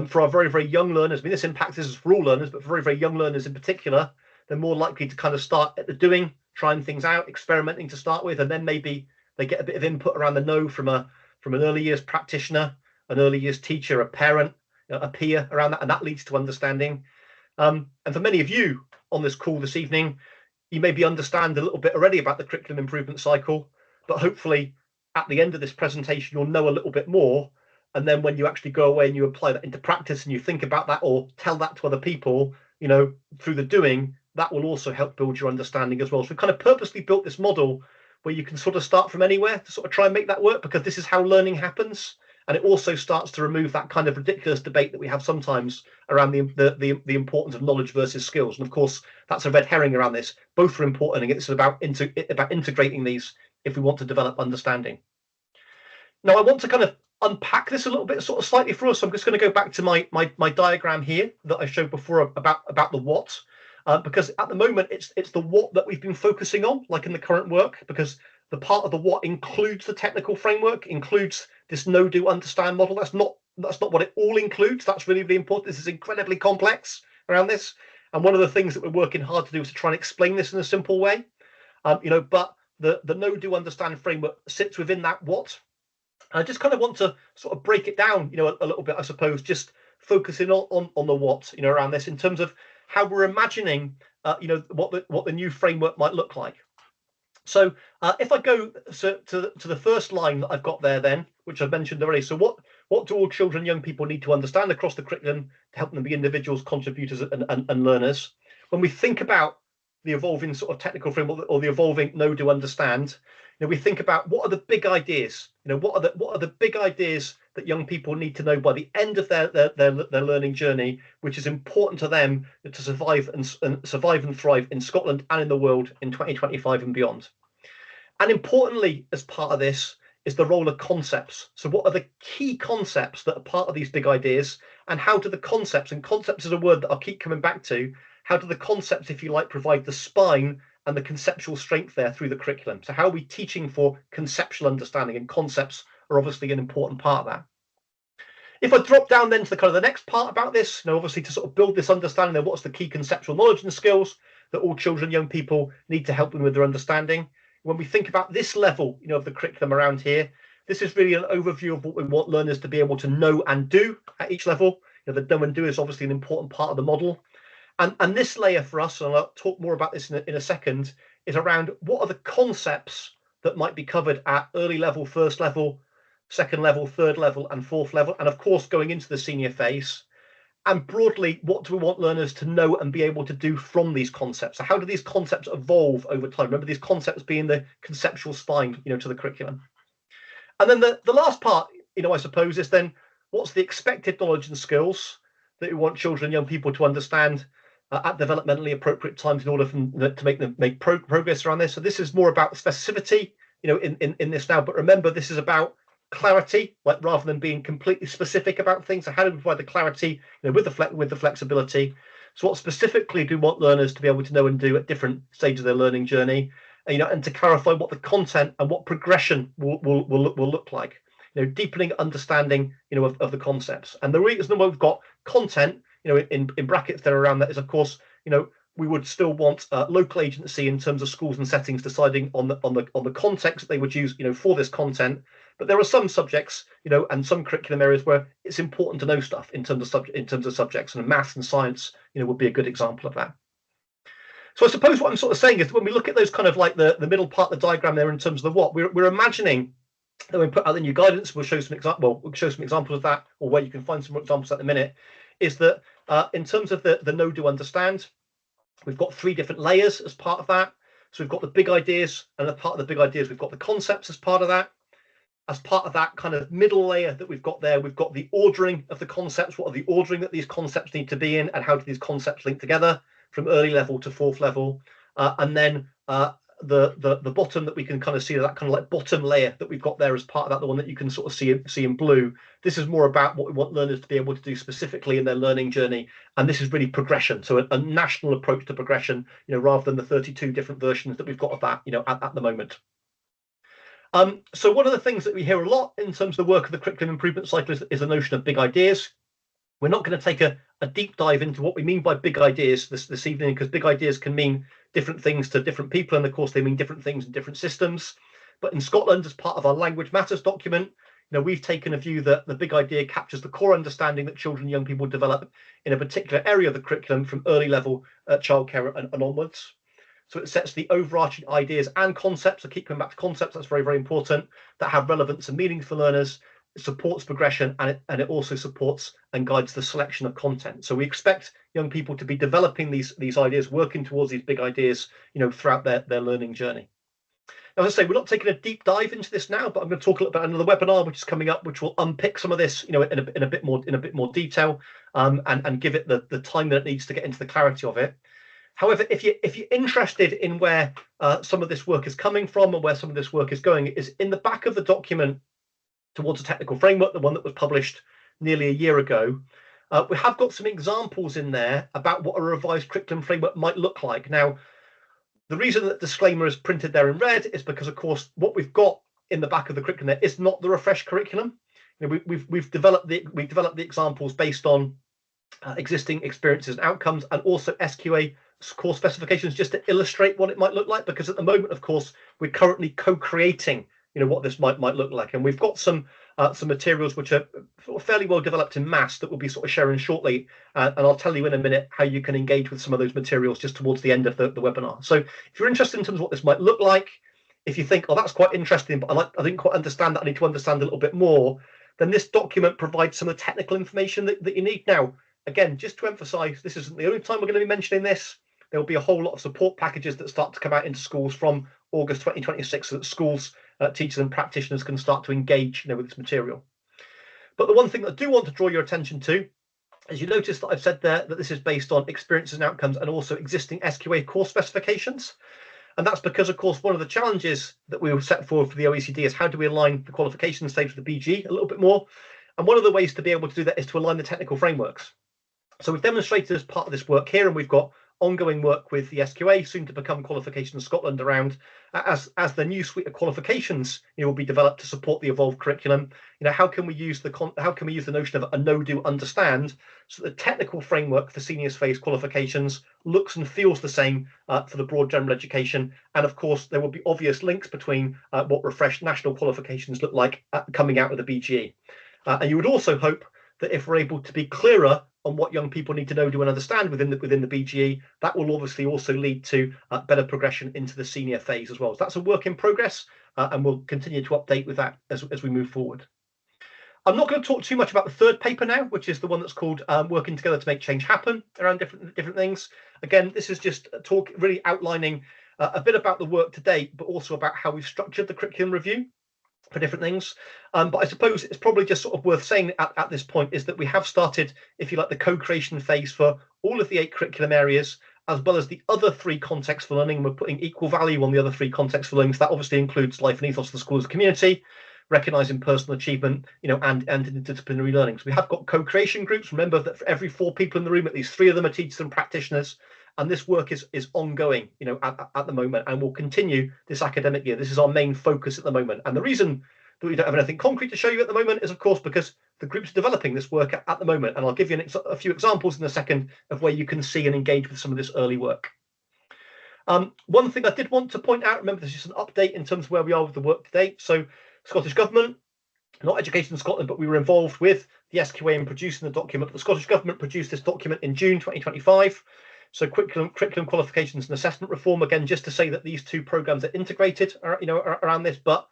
For our very, very young learners, I mean, this impacts this for all learners, but for very, very young learners in particular, they're more likely to kind of start at the doing, trying things out, experimenting to start with, and then maybe they get a bit of input around the know from an early years practitioner, an early years teacher, a parent, a peer around that, and that leads to understanding. And for many of you on this call this evening, you maybe understand a little bit already about the curriculum improvement cycle, but hopefully at the end of this presentation, you'll know a little bit more. And then when you actually go away and you apply that into practice and you think about that or tell that to other people, through the doing, that will also help build your understanding as well. So we kind of purposely built this model where you can sort of start from anywhere to sort of try and make that work, because this is how learning happens. And it also starts to remove that kind of ridiculous debate that we have sometimes around the importance of knowledge versus skills. And of course, that's a red herring around this. Both are important, and it's about integrating these if we want to develop understanding. Now, I want to kind of unpack this a little bit, sort of slightly for us. So I'm just going to go back to my diagram here that I showed before about the what, because at the moment it's the what that we've been focusing on, like in the current work, because the part of the what includes the technical framework, includes this know, do, understand model. That's not what it all includes. That's really, really important. This is incredibly complex around this, and one of the things that we're working hard to do is to try and explain this in a simple way. But the know, do, understand framework sits within that what. I just kind of want to sort of break it down, a little bit, I suppose, just focusing on the what, around this in terms of how we're imagining, what the new framework might look like. So if I go to the first line that I've got there, then, which I've mentioned already. So what do all children and young people need to understand across the curriculum to help them be individuals, contributors, and learners? When we think about the evolving sort of technical framework or the evolving know, do, understand, we think about what are the big ideas, what are the big ideas that young people need to know by the end of their learning journey, which is important to them to survive and thrive in Scotland and in the world in 2025 and beyond. And importantly, as part of this is the role of concepts. So what are the key concepts that are part of these big ideas, and how do the concepts, and concepts is a word that I'll keep coming back to, how do the concepts, if you like, provide the spine and the conceptual strength there through the curriculum? So how are we teaching for conceptual understanding? And concepts are obviously an important part of that. If I drop down then to the kind of the next part about this, obviously to sort of build this understanding of what's the key conceptual knowledge and skills that all children and young people need to help them with their understanding. When we think about this level, of the curriculum around here, this is really an overview of what we want learners to be able to know and do at each level. The know and do is obviously an important part of the model. And this layer for us, and I'll talk more about this in a second, is around what are the concepts that might be covered at early level, first level, second level, third level, and fourth level, and of course going into the senior phase. And broadly, what do we want learners to know and be able to do from these concepts? So how do these concepts evolve over time? Remember, these concepts being the conceptual spine, to the curriculum. And then the last part, I suppose, is then what's the expected knowledge and skills that we want children and young people to understand at developmentally appropriate times in order to make them make progress around this. So this is more about specificity, in this now. But remember, this is about clarity, like rather than being completely specific about things. So how do we provide the clarity, with the flexibility? So what specifically do we want learners to be able to know and do at different stages of their learning journey? And to clarify what the content and what progression will look like. Deepening understanding, of the concepts. And the reason why we've got content, in brackets there around that is, of course, we would still want local agency in terms of schools and settings deciding on the context that they would use, for this content. But there are some subjects, and some curriculum areas where it's important to know stuff in terms of subjects, and maths and science, would be a good example of that. So I suppose what I'm sort of saying is when we look at those kind of like the middle part of the diagram there in terms of the what, we're imagining that when we put out the new guidance, we'll show some examples of that, or where you can find some examples at the minute, is that in terms of the know, do, understand, we've got 3 different layers as part of that. So we've got the big ideas, and as part of the big ideas, we've got the concepts as part of that. As part of that kind of middle layer that we've got there, we've got the ordering of the concepts. What are the ordering that these concepts need to be in, and how do these concepts link together? from early level to fourth level, and then the bottom that we can kind of see, that kind of like bottom layer that we've got there as part of that, the one that you can sort of see in blue. This is more about what we want learners to be able to do specifically in their learning journey, and this is really progression. So a national approach to progression, rather than the 32 different versions that we've got of that, at the moment. So one of the things that we hear a lot in terms of the work of the curriculum improvement cycle is the notion of big ideas. We're not going to take a deep dive into what we mean by big ideas this evening, because big ideas can mean different things to different people, and of course they mean different things in different systems. But in Scotland, as part of our Language Matters document, we've taken a view that the big idea captures the core understanding that children and young people develop in a particular area of the curriculum from early level childcare and onwards. So it sets the overarching ideas and concepts. I keep coming back to concepts. That's very, very important, that have relevance and meaning for learners. It supports progression, and it also supports and guides the selection of content. So we expect young people to be developing these ideas, working towards these big ideas, throughout their learning journey. Now, as I say, we're not taking a deep dive into this now, but I'm going to talk a little about another webinar which is coming up, which will unpick some of this, in a bit more detail, and give it the time that it needs to get into the clarity of it. However, if you're interested in where some of this work is coming from and where some of this work is going, is in the back of the document towards a technical framework, the one that was published nearly a year ago. We have got some examples in there about what a revised curriculum framework might look like. Now, the reason that disclaimer is printed there in red is because, of course, what we've got in the back of the curriculum there is not the refreshed curriculum. We've developed the examples based on existing experiences and outcomes, and also SQA course specifications, just to illustrate what it might look like, because at the moment, of course, we're currently co-creating what this might look like, and we've got some materials which are fairly well developed in mass that we'll be sort of sharing shortly, and I'll tell you in a minute how you can engage with some of those materials just towards the end of the webinar. So if you're interested in terms of what this might look like, if you think, oh, that's quite interesting, but I didn't quite understand that, I need to understand a little bit more, then this document provides some of the technical information that you need. Now, again, just to emphasize, this isn't the only time we're going to be mentioning this. There will be a whole lot of support packages that start to come out into schools from August 2026, so that schools, teachers and practitioners can start to engage with this material. But the one thing that I do want to draw your attention to is, you notice that I've said there that this is based on experiences and outcomes and also existing SQA course specifications. And that's because, of course, one of the challenges that we will set forward for the OECD is how do we align the qualification stage with the BG a little bit more. And one of the ways to be able to do that is to align the technical frameworks. So we've demonstrated as part of this work here, and we've got ongoing work with the SQA, soon to become Qualifications Scotland, around as the new suite of qualifications will be developed to support the evolved curriculum. How can we use the notion of a know, do, understand, so the technical framework for seniors phase qualifications looks and feels the same for the broad general education. And of course, there will be obvious links between what refreshed national qualifications look like coming out of the BGE. And you would also hope that if we're able to be clearer on what young people need to know, do, and understand within the BGE, that will obviously also lead to better progression into the senior phase as well. So that's a work in progress, and we'll continue to update with that as we move forward. I'm not going to talk too much about the third paper now, which is the one that's called Working Together to Make Change Happen, around different things. Again, this is just really outlining a bit about the work to date, but also about how we've structured the curriculum review for different things. But I suppose it's probably just sort of worth saying at this point is that we have started, if you like, the co-creation phase for all of the 8 curriculum areas, as well as the other 3 contexts for learning. We're putting equal value on the other 3 contexts for learning. So that obviously includes life and ethos of the school as a community, recognising personal achievement, and interdisciplinary learning. So we have got co-creation groups. Remember that for every 4 people in the room, at least 3 of them are teachers and practitioners. And this work is ongoing, at the moment, and will continue this academic year. This is our main focus at the moment. And the reason that we don't have anything concrete to show you at the moment is, of course, because the group's developing this work at the moment. And I'll give you a few examples in a second of where you can see and engage with some of this early work. One thing I did want to point out, remember, this is an update in terms of where we are with the work today. So Scottish Government, not Education Scotland, but we were involved with the SQA in producing the document. The Scottish Government produced this document in June 2025. So curriculum qualifications and assessment reform, again, just to say that these 2 programs are integrated, around this, but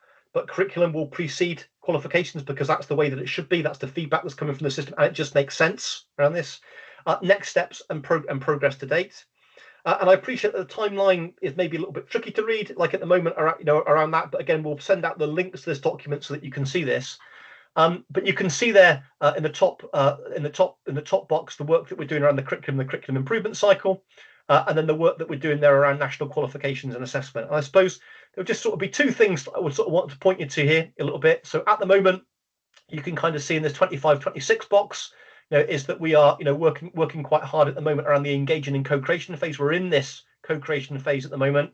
curriculum will precede qualifications, because that's the way that it should be. That's the feedback that's coming from the system, and it just makes sense around this. Next steps and progress to date. And I appreciate that the timeline is maybe a little bit tricky to read, like at the moment, around that. But again, we'll send out the links to this document so that you can see this. But you can see there in the top box the work that we're doing around the curriculum improvement cycle. and then the work that we're doing there around national qualifications and assessment. And I suppose there'll just sort of be two things that I would sort of want to point you to here a little bit. So at the moment, you can kind of see in this 25-26 box, is that we are, working quite hard at the moment around the engaging in co-creation phase. We're in this co-creation phase at the moment.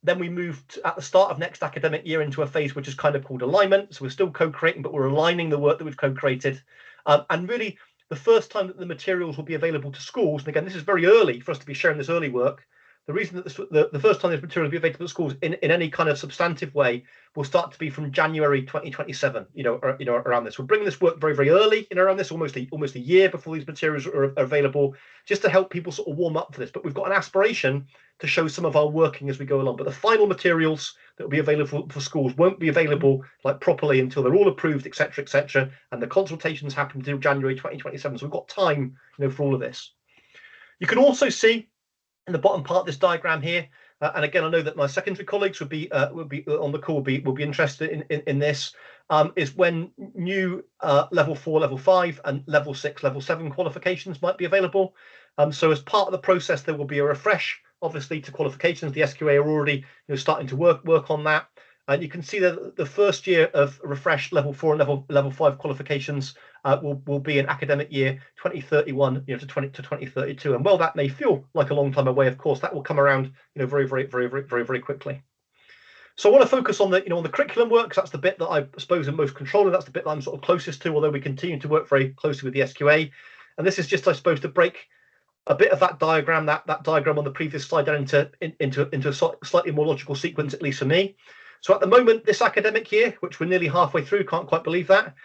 Then we moved at the start of next academic year into a phase which is kind of called alignment. So we're still co-creating, but we're aligning the work that we've co-created. And really, the first time that the materials will be available to schools, and again, this is very early for us to be sharing this early work. The reason that the first time this material will be available to schools in any kind of substantive way will start to be from January 2027. Around this, we're bringing this work very, very early. Around this, almost a year before these materials are available, just to help people sort of warm up for this. But we've got an aspiration to show some of our working as we go along. But the final materials that will be available for schools won't be available properly until they're all approved, etc., etc. And the consultations happen until January 2027. So we've got time, for all of this. You can also see in the bottom part of this diagram here, and again, I know that my secondary colleagues would be on the call, will be interested in this, is when new level 4, level 5, and level 6, level 7 qualifications might be available. So as part of the process, there will be a refresh, obviously, to qualifications. The SQA are already starting to work on that. And you can see that the first year of refreshed level 4 and level 5 qualifications will be in academic year 2031 to 2032. And while that may feel like a long time away, of course, that will come around very, very, very, very, very, very quickly. So I want to focus on the on the curriculum work, because that's the bit that I suppose I'm most controlling. That's the bit that I'm sort of closest to, although we continue to work very closely with the SQA. And this is just, I suppose, to break a bit of that diagram, that diagram on the previous slide, down into a slightly more logical sequence, at least for me. So at the moment, this academic year, which we're nearly halfway through, can't quite believe that,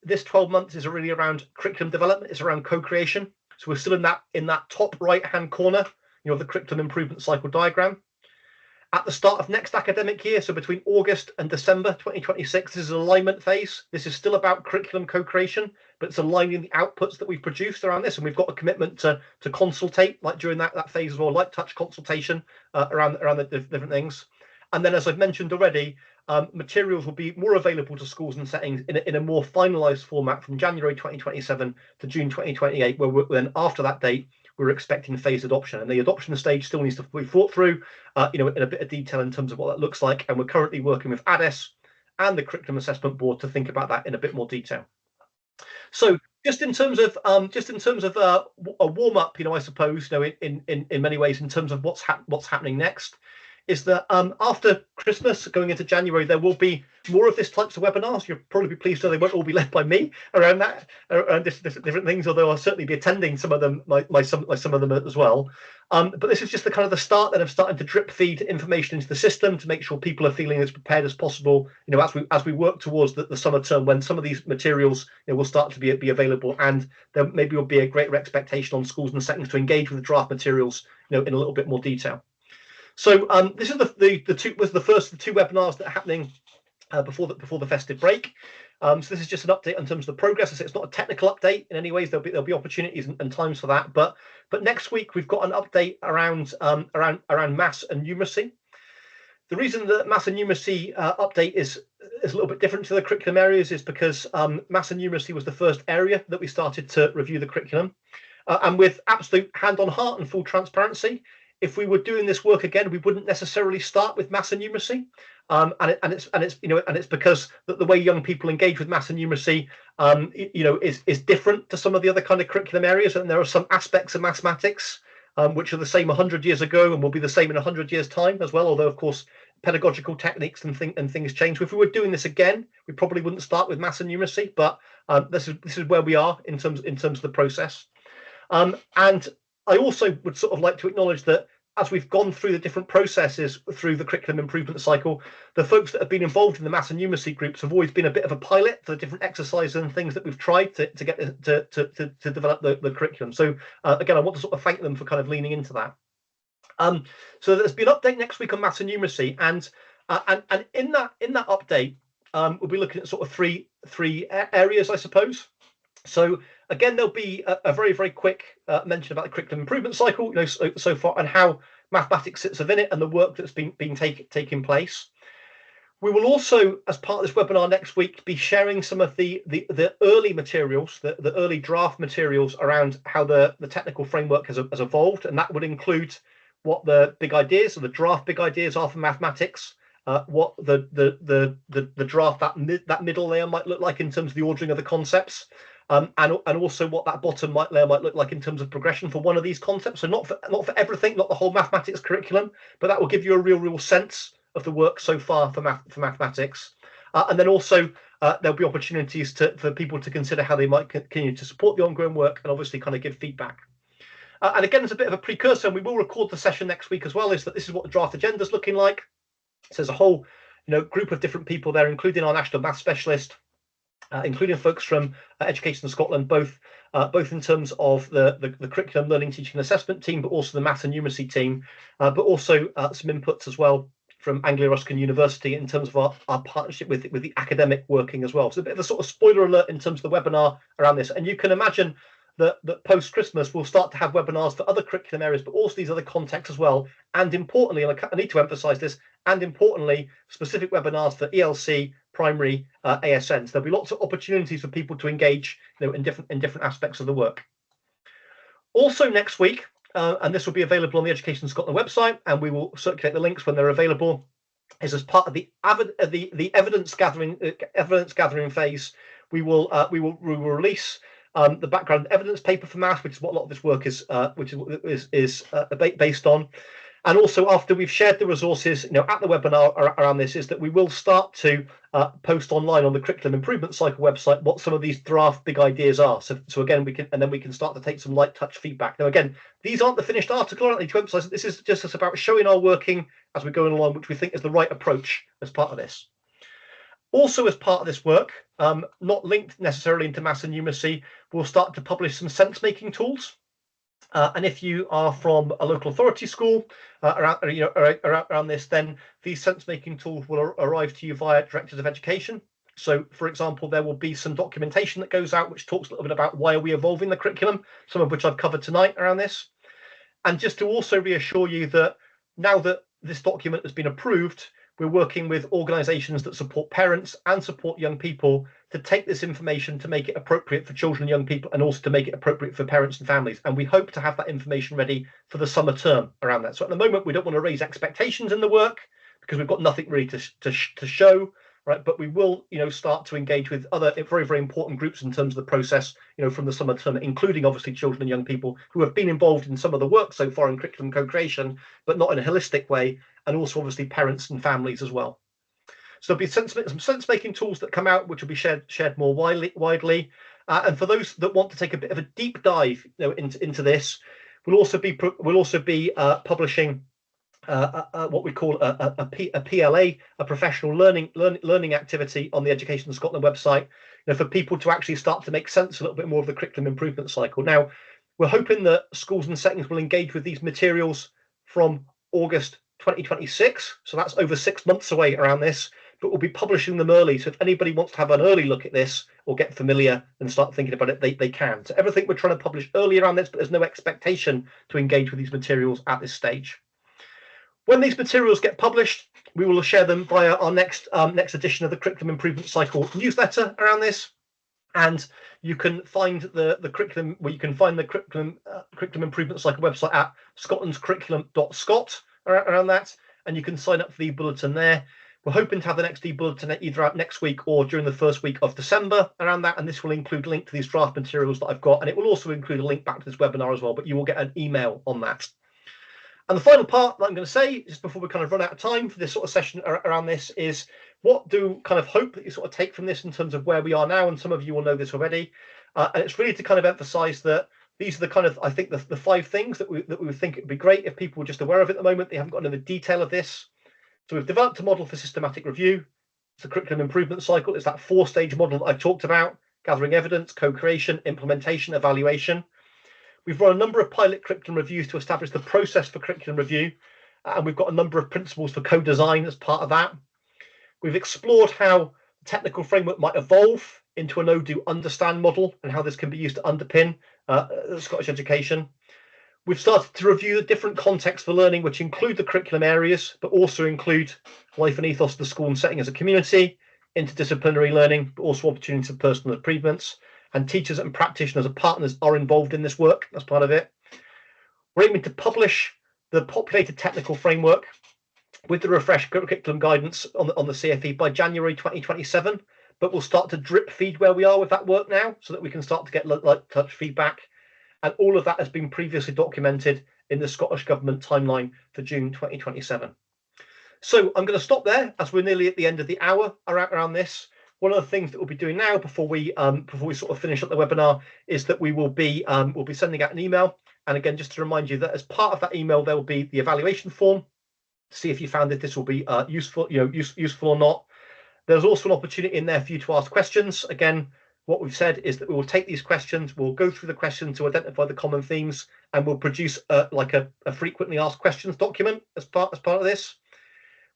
this 12 months is really around curriculum development. It's around co-creation. So we're still in that top right-hand corner, of the curriculum improvement cycle diagram. At the start of next academic year, so between August and December 2026, this is an alignment phase. This is still about curriculum co-creation, but it's aligning the outputs that we've produced around this. And we've got a commitment to consultate, during that phase as well, touch consultation around the different things. And then, as I've mentioned already, materials will be more available to schools and settings in a more finalised format from January 2027 to June 2028, where then after that date, we're expecting phased adoption. And the adoption stage still needs to be thought through, in a bit of detail in terms of what that looks like. And we're currently working with ADES and the Curriculum Assessment Board to think about that in a bit more detail. So just in terms of a warm up, I suppose, in many ways, in terms of what's happening next, is that after Christmas, going into January, there will be more of this types of webinars. You'll probably be pleased to know they won't all be led by me around different things, although I'll certainly be attending some of them, some of them as well. But this is just the kind of the start that I'm starting to drip feed information into the system to make sure people are feeling as prepared as possible, as we work towards the summer term, when some of these materials will start to be available, and there maybe will be a greater expectation on schools and settings to engage with the draft materials in a little bit more detail. So this is the first of the two webinars that are happening before the festive break. So this is just an update in terms of the progress. It's not a technical update in any ways. There'll be opportunities and times for that. But next week we've got an update around maths and numeracy. The reason that maths and numeracy update is a little bit different to the curriculum areas is because maths and numeracy was the first area that we started to review the curriculum, and with absolute hand on heart and full transparency, if we were doing this work again, we wouldn't necessarily start with maths and numeracy, and it's because the way young people engage with maths and numeracy, is different to some of the other kind of curriculum areas, and there are some aspects of mathematics which are the same 100 years ago and will be the same in 100 years' time as well. Although, of course, pedagogical techniques and things change. So if we were doing this again, we probably wouldn't start with maths and numeracy, but this is where we are in terms of the process, and I also would sort of like to acknowledge that as we've gone through the different processes through the curriculum improvement cycle, the folks that have been involved in the maths and numeracy groups have always been a bit of a pilot for the different exercises and things that we've tried to get to develop the curriculum. So again, I want to sort of thank them for kind of leaning into that. So there's been an update next week on maths and numeracy, and in that update, we'll be looking at sort of three areas, I suppose. So again, there'll be a very, very quick mention about the curriculum improvement cycle, so far, and how mathematics sits within it and the work that's been taking place. We will also, as part of this webinar next week, be sharing some of the early materials, the early draft materials around how the technical framework has evolved, and that would include what the big ideas or the draft big ideas are for mathematics, what the draft that middle layer might look like in terms of the ordering of the concepts, and also what that bottom layer might look like in terms of progression for one of these concepts. So not for everything, not the whole mathematics curriculum, but that will give you a real sense of the work so far for mathematics, and then also there'll be opportunities for people to consider how they might continue to support the ongoing work and obviously kind of give feedback. And again, as a bit of a precursor, and we will record the session next week as well, is that this is what the draft agenda is looking like. So there's a whole group of different people there, including our national maths specialist, including folks from Education Scotland, both in terms of the curriculum, learning, teaching and assessment team, but also the maths and numeracy team, but also some inputs as well from Anglia Ruskin University in terms of our partnership with the academic working as well. So a bit of a sort of spoiler alert in terms of the webinar around this. And you can imagine that post-Christmas we'll start to have webinars for other curriculum areas, but also these other contexts as well. And importantly, and I need to emphasise this, and importantly, specific webinars for ELC, primary, ASN. So there'll be lots of opportunities for people to engage in different aspects of the work. Also next week, and this will be available on the Education Scotland website, and we will circulate the links when they're available, is as part of the evidence gathering phase. We will release the background evidence paper for maths, which is what a lot of this work is based on. And also, after we've shared the resources, at the webinar around this, is that we will start to post online on the Curriculum Improvement Cycle website what some of these draft big ideas are. So again, we can start to take some light touch feedback. Now, again, these aren't the finished article. I don't need to emphasise that this is just about showing our working as we're going along, which we think is the right approach as part of this. Also, as part of this work, not linked necessarily into maths and numeracy, we'll start to publish some sense-making tools. And if you are from a local authority school around this, then these sense-making tools will arrive to you via Directors of Education. So, for example, there will be some documentation that goes out which talks a little bit about why are we evolving the curriculum, some of which I've covered tonight around this. And just to also reassure you that now that this document has been approved, we're working with organisations that support parents and support young people to take this information to make it appropriate for children and young people, and also to make it appropriate for parents and families. And we hope to have that information ready for the summer term around that. So at the moment, we don't want to raise expectations in the work because we've got nothing really to show, right? But we will, start to engage with other very important groups in terms of the process, from the summer term, including obviously children and young people who have been involved in some of the work so far in curriculum co-creation, but not in a holistic way, and also obviously parents and families as well. So there'll be some sense-making tools that come out, which will be shared more widely. And for those that want to take a bit of a deep dive, into this, we'll also be publishing what we call a PLA, a professional learning activity on the Education Scotland website, for people to actually start to make sense a little bit more of the curriculum improvement cycle. Now, we're hoping that schools and settings will engage with these materials from August 2026, so that's over 6 months away around this, but we'll be publishing them early. So if anybody wants to have an early look at this or get familiar and start thinking about it, they can. So everything we're trying to publish early around this, but there's no expectation to engage with these materials at this stage. When these materials get published, we will share them via our next edition of the Curriculum Improvement Cycle newsletter around this. And you can find the curriculum, well, you can find the Curriculum Improvement Cycle website at scotlandscurriculum.scot around that, and you can sign up for the bulletin there. We're hoping to have the next e-bulletin either out next week or during the first week of December around that, and this will include a link to these draft materials that I've got, and it will also include a link back to this webinar as well, but you will get an email on that. And the final part that I'm going to say, just before we kind of run out of time for this sort of session around this, is what do kind of hope that you sort of take from this in terms of where we are now, and some of you will know this already, and it's really to kind of emphasize that these are the kind of, I think, the 5 things that we would think it would be great if people were just aware of at the moment. They haven't got into the detail of this. So we've developed a model for systematic review. It's the curriculum improvement cycle. It's that 4-stage model that I talked about: gathering evidence, co-creation, implementation, evaluation. We've run a number of pilot curriculum reviews to establish the process for curriculum review, and we've got a number of principles for co-design as part of that. We've explored how the technical framework might evolve into a know, do, understand model, and how this can be used to underpin Scottish education. We've started to review the different contexts for learning, which include the curriculum areas, but also include life and ethos of the school and setting as a community, interdisciplinary learning, but also opportunities for personal improvements. And teachers and practitioners and partners are involved in this work as part of it. We're aiming to publish the populated technical framework with the refreshed curriculum guidance on the CFE by January 2027, but we'll start to drip feed where we are with that work now so that we can start to get light touch feedback. And all of that has been previously documented in the Scottish Government timeline for June 2027. So I'm going to stop there as we're nearly at the end of the hour around this. One of the things that we'll be doing now before we sort of finish up the webinar is that we'll be sending out an email. And again, just to remind you that as part of that email, there will be the evaluation form to see if you found that this will be useful or not. There's also an opportunity in there for you to ask questions. Again, what we've said is that we will take these questions, we'll go through the questions to identify the common themes, and we'll produce like a frequently asked questions document as part of this.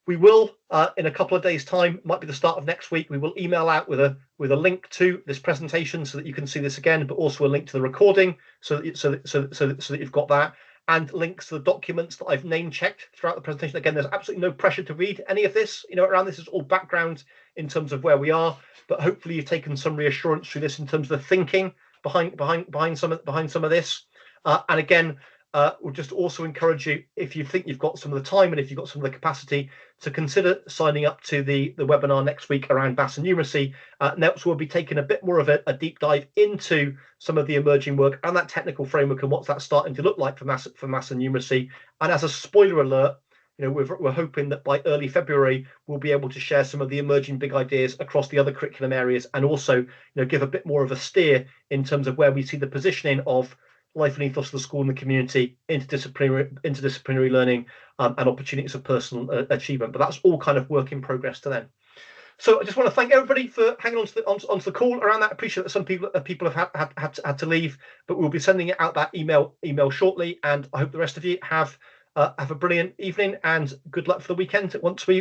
We will, in a couple of days' time, might be the start of next week, we will email out with a link to this presentation so that you can see this again, but also a link to the recording so that you've got that, and links to the documents that I've name checked throughout the presentation. Again, there's absolutely no pressure to read any of this. Around this is all background in terms of where we are, but hopefully you've taken some reassurance through this in terms of the thinking behind some of this. And again, we'll just also encourage you, if you think you've got some of the time and if you've got some of the capacity, to consider signing up to the webinar next week around maths and numeracy. Next, we'll be taking a bit more of a deep dive into some of the emerging work and that technical framework and what's that starting to look like for maths and numeracy. And as a spoiler alert, we're hoping that by early February we'll be able to share some of the emerging big ideas across the other curriculum areas, and also give a bit more of a steer in terms of where we see the positioning of life and ethos of the school and the community, interdisciplinary learning, and opportunities of personal achievement. But that's all kind of work in progress to then. So I just want to thank everybody for hanging on to the call around that. I appreciate that some people have had to leave, but we'll be sending out that email shortly. And I hope the rest of you have a brilliant evening and good luck for the weekend once we